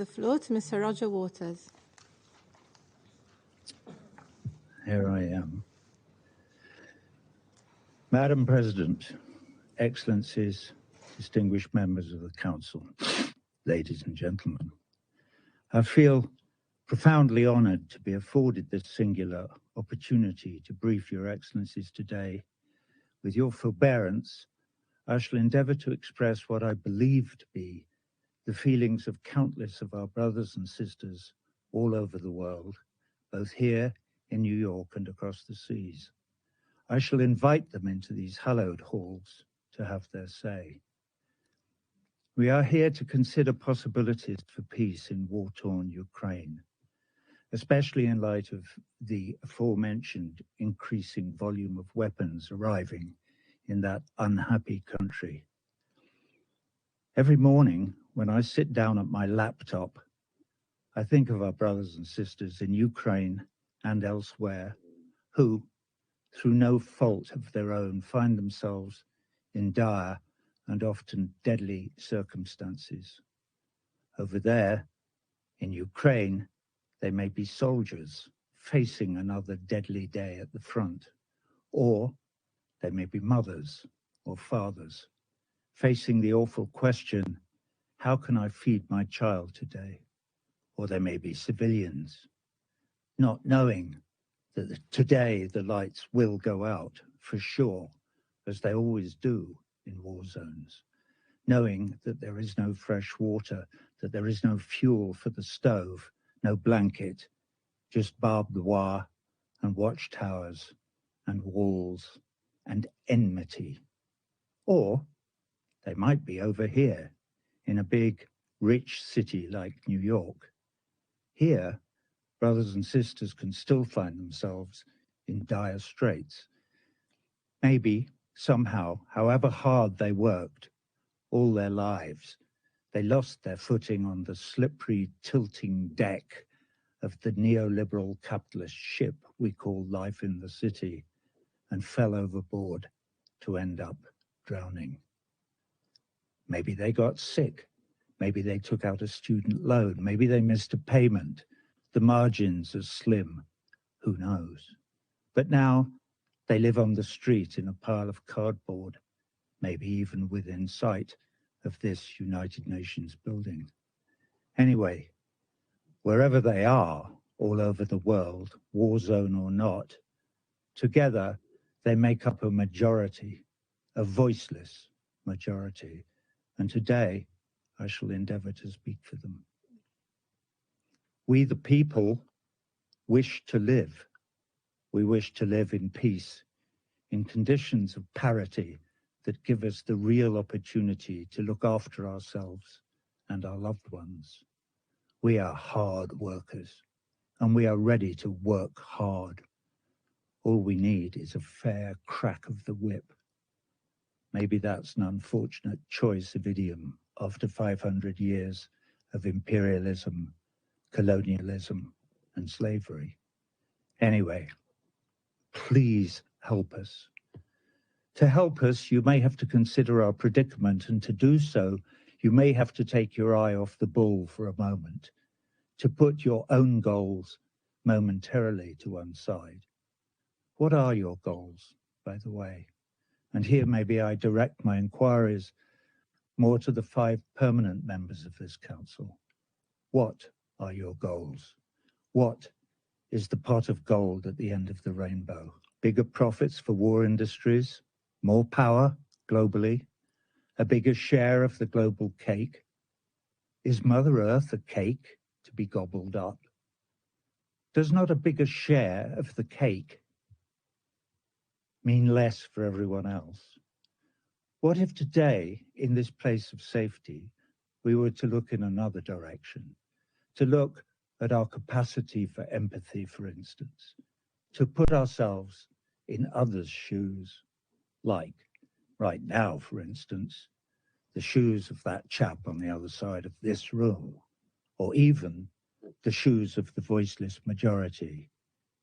the floor to Mr. Roger Waters. Here I am. Madam President, Excellencies, distinguished members of the Council, ladies and gentlemen, I feel profoundly honored to be afforded this singular opportunity to brief Your Excellencies today. With your forbearance, I shall endeavor to express what I believe to be the feelings of countless of our brothers and sisters all over the world, both here in New York and across the seas. I shall invite them into these hallowed halls to have their say. We are here to consider possibilities for peace in war-torn Ukraine, especially in light of the aforementioned increasing volume of weapons arriving in that unhappy country. Every morning when I sit down at my laptop, I think of our brothers and sisters in Ukraine and elsewhere who, through no fault of their own, find themselves in dire and often deadly circumstances. Over there, in Ukraine, they may be soldiers facing another deadly day at the front, or they may be mothers or fathers facing the awful question, how can I feed my child today? Or they may be civilians, not knowing that today the lights will go out for sure, as they always do in war zones, knowing that there is no fresh water, that there is no fuel for the stove, no blanket, just barbed wire and watchtowers and walls and enmity. Or they might be over here in a big, rich city like New York. Here, brothers and sisters can still find themselves in dire straits. Maybe, somehow, however hard they worked all their lives, they lost their footing on the slippery, tilting deck of the neoliberal capitalist ship we call life in the city and fell overboard to end up drowning. Maybe they got sick. Maybe they took out a student loan. Maybe they missed a payment. The margins are slim. Who knows? But now they live on the street in a pile of cardboard, maybe even within sight of this United Nations building. Anyway, wherever they are, all over the world, war zone or not, together they make up a majority, a voiceless majority. And today, I shall endeavor to speak for them. We, the people, wish to live. We wish to live in peace, in conditions of parity that give us the real opportunity to look after ourselves and our loved ones. We are hard workers, and we are ready to work hard. All we need is a fair crack of the whip. Maybe that's an unfortunate choice of idiom after 500 years of imperialism, colonialism, and slavery. Anyway, please help us. To help us, you may have to consider our predicament, and to do so, you may have to take your eye off the ball for a moment, to put your own goals momentarily to one side. What are your goals, by the way? And here maybe I direct my inquiries more to the 5 permanent members of this council. What are your goals? What is the pot of gold at the end of the rainbow? Bigger profits for war industries, more power globally, a bigger share of the global cake? Is Mother Earth a cake to be gobbled up? Does not a bigger share of the cake mean less for everyone else? What if today, in this place of safety, we were to look in another direction, to look at our capacity for empathy, for instance, to put ourselves in others' shoes, like right now, for instance, the shoes of that chap on the other side of this room, or even the shoes of the voiceless majority,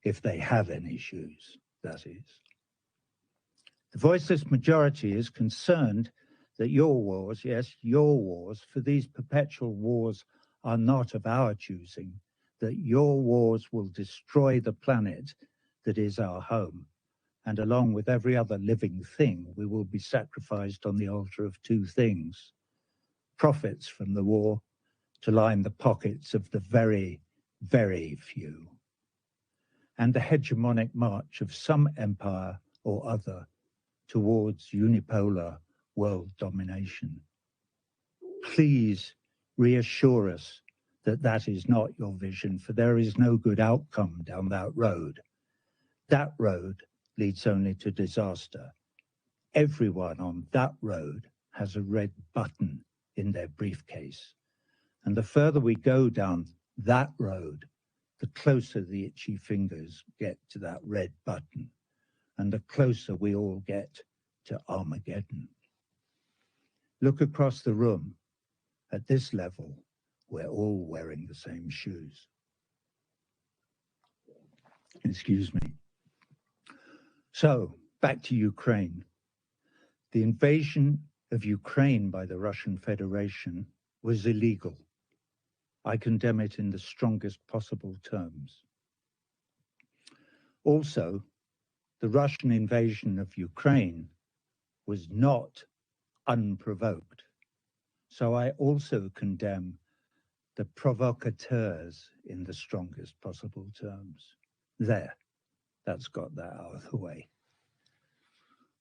if they have any shoes, that is. The voiceless majority is concerned that your wars, yes, your wars, for these perpetual wars are not of our choosing, that your wars will destroy the planet that is our home, and along with every other living thing, we will be sacrificed on the altar of two things: profits from the war to line the pockets of the very, very few, and the hegemonic march of some empire or other towards unipolar world domination. Please reassure us that that is not your vision, for there is no good outcome down that road. That road leads only to disaster. Everyone on that road has a red button in their briefcase. And the further we go down that road, the closer the itchy fingers get to that red button, and the closer we all get to Armageddon. Look across the room. At this level, we're all wearing the same shoes. Excuse me. So, back to Ukraine. The invasion of Ukraine by the Russian Federation was illegal. I condemn it in the strongest possible terms. Also, the Russian invasion of Ukraine was not unprovoked. So I also condemn the provocateurs in the strongest possible terms. There, that's got that out of the way.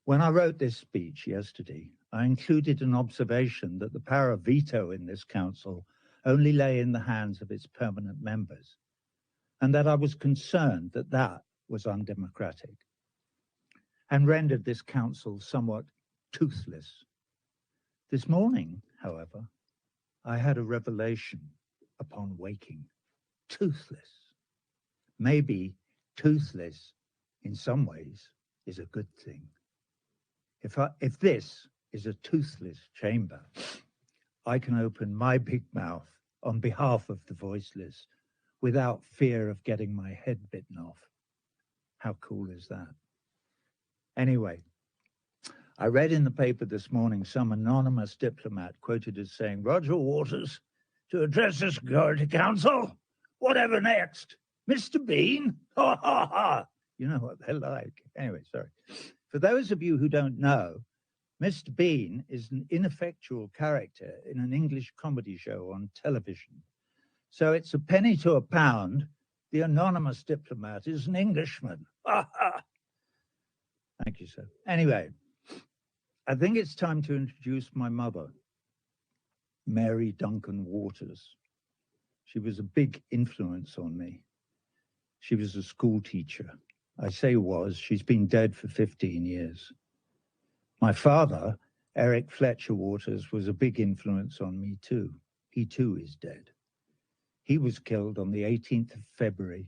When I wrote this speech yesterday, I included an observation that the power of veto in this council only lay in the hands of its permanent members, and that I was concerned that that was undemocratic and rendered this council somewhat toothless. This morning, however, I had a revelation upon waking. Toothless. Maybe toothless in some ways is a good thing. If this is a toothless chamber, I can open my big mouth on behalf of the voiceless without fear of getting my head bitten off. How cool is that? Anyway, I read in the paper this morning some anonymous diplomat quoted as saying, "Roger Waters, to address the Security Council, whatever next? Mr. Bean? Ha, ha, ha." You know what they're like. Anyway, sorry. For those of you who don't know, Mr. Bean is an ineffectual character in an English comedy show on television. So it's a penny to a pound. The anonymous diplomat is an Englishman. Ha, ha. Thank you, sir. Anyway, I think it's time to introduce my mother, Mary Duncan Waters. She was a big influence on me. She was a school teacher. I say was, she's been dead for 15 years. My father, Eric Fletcher Waters, was a big influence on me too. He too is dead. He was killed on the 18th of February,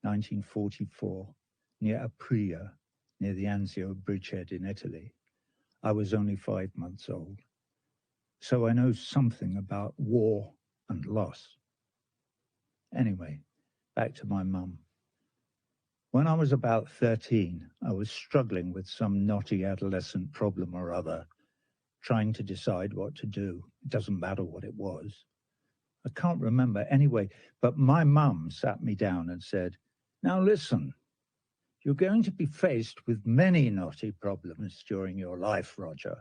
1944, near Apulia, near the Anzio bridgehead in Italy. I was only 5 months old. So I know something about war and loss. Anyway, back to my mum. When I was about 13, I was struggling with some knotty adolescent problem or other, trying to decide what to do. It doesn't matter what it was. I can't remember anyway, but my mum sat me down and said, "Now listen, you're going to be faced with many knotty problems during your life, Roger.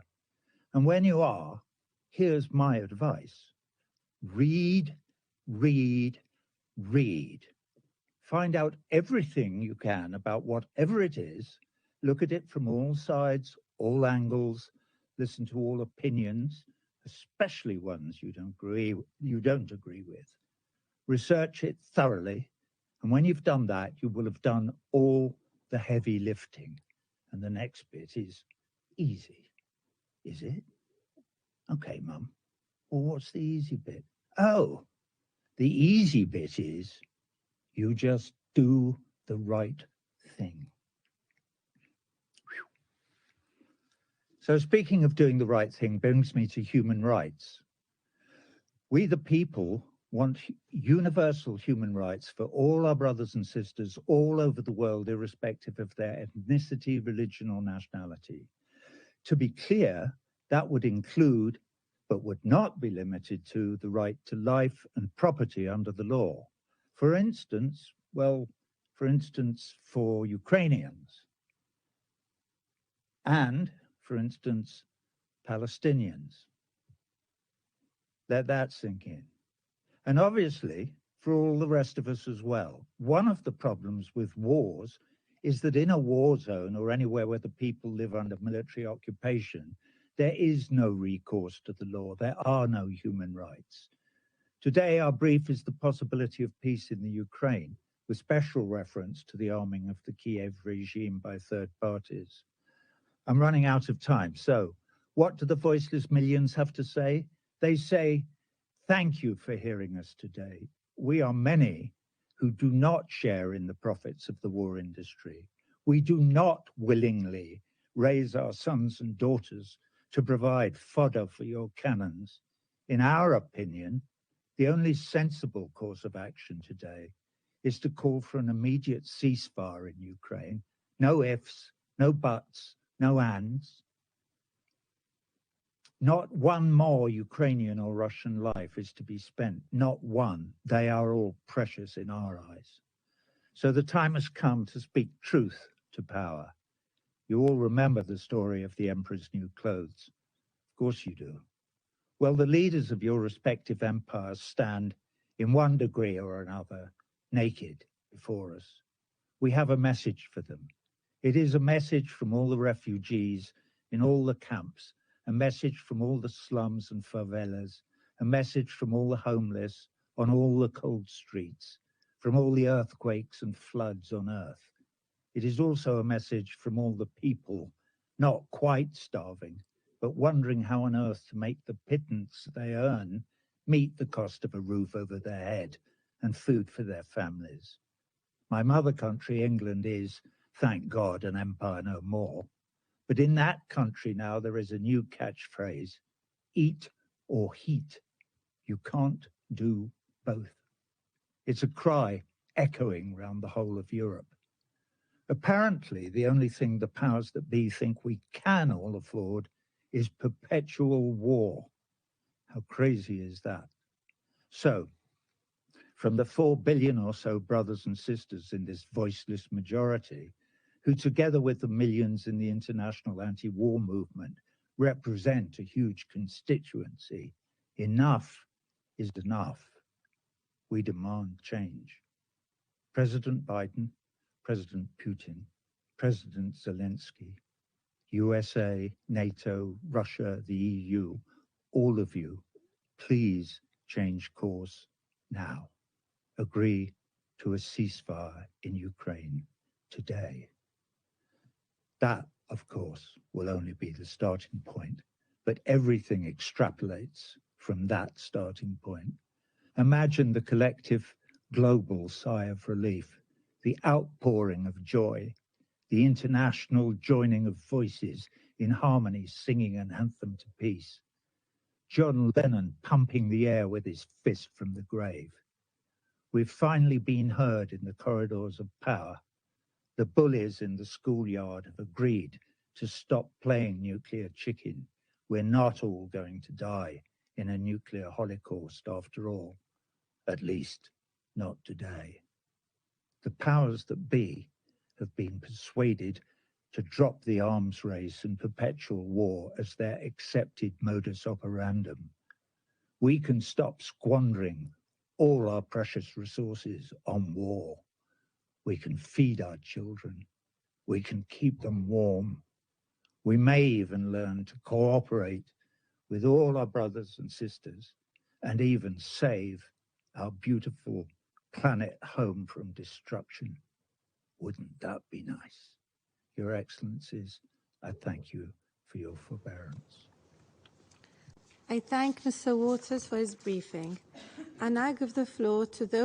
And when you are, here's my advice. Read, read, read. Find out everything you can about whatever it is. Look at it from all sides, all angles. Listen to all opinions, especially ones you don't agree with. Research it thoroughly. And when you've done that, you will have done all the heavy lifting. And the next bit is easy. Is it? Okay, Mum. Well, what's the easy bit? Oh, the easy bit is you just do the right thing." Whew. So speaking of doing the right thing brings me to human rights. We the people want universal human rights for all our brothers and sisters all over the world, irrespective of their ethnicity, religion, or nationality. To be clear, that would include but would not be limited to the right to life and property under the law. For instance, for Ukrainians and, for instance, Palestinians. Let that sink in. And obviously, for all the rest of us as well, one of the problems with wars is that in a war zone or anywhere where the people live under military occupation, there is no recourse to the law. There are no human rights. Today, our brief is the possibility of peace in the Ukraine, with special reference to the arming of the Kiev regime by third parties. I'm running out of time. So, what do the voiceless millions have to say? They say, thank you for hearing us today. We are many who do not share in the profits of the war industry. We do not willingly raise our sons and daughters to provide fodder for your cannons. In our opinion, the only sensible course of action today is to call for an immediate ceasefire in Ukraine. No ifs, no buts, no ands. Not one more Ukrainian or Russian life is to be spent, not one. They are all precious in our eyes. So the time has come to speak truth to power. You all remember the story of the emperor's new clothes. Of course you do. Well, the leaders of your respective empires stand, in one degree or another, naked before us. We have a message for them. It is a message from all the refugees in all the camps, a message from all the slums and favelas, a message from all the homeless on all the cold streets, from all the earthquakes and floods on earth. It is also a message from all the people, not quite starving, but wondering how on earth to make the pittance they earn meet the cost of a roof over their head and food for their families. My mother country, England, is, thank God, an empire no more. But in that country now there is a new catchphrase, eat or heat. You can't do both. It's a cry echoing round the whole of Europe. Apparently, the only thing the powers that be think we can all afford is perpetual war. How crazy is that? So, from the 4 billion or so brothers and sisters in this voiceless majority, who together with the millions in the international anti-war movement represent a huge constituency, enough is enough. We demand change. President Biden, President Putin, President Zelensky, USA, NATO, Russia, the EU, all of you, please change course now. Agree to a ceasefire in Ukraine today. That, of course, will only be the starting point, but everything extrapolates from that starting point. Imagine the collective global sigh of relief, the outpouring of joy, the international joining of voices in harmony singing an anthem to peace. John Lennon pumping the air with his fist from the grave. We've finally been heard in the corridors of power. The bullies in the schoolyard have agreed to stop playing nuclear chicken. We're not all going to die in a nuclear holocaust after all, at least not today. The powers that be have been persuaded to drop the arms race and perpetual war as their accepted modus operandum. We can stop squandering all our precious resources on war. We can feed our children. We can keep them warm. We may even learn to cooperate with all our brothers and sisters and even save our beautiful planet home from destruction. Wouldn't that be nice? Your Excellencies, I thank you for your forbearance. I thank Mr. Waters for his briefing. I now give the floor to those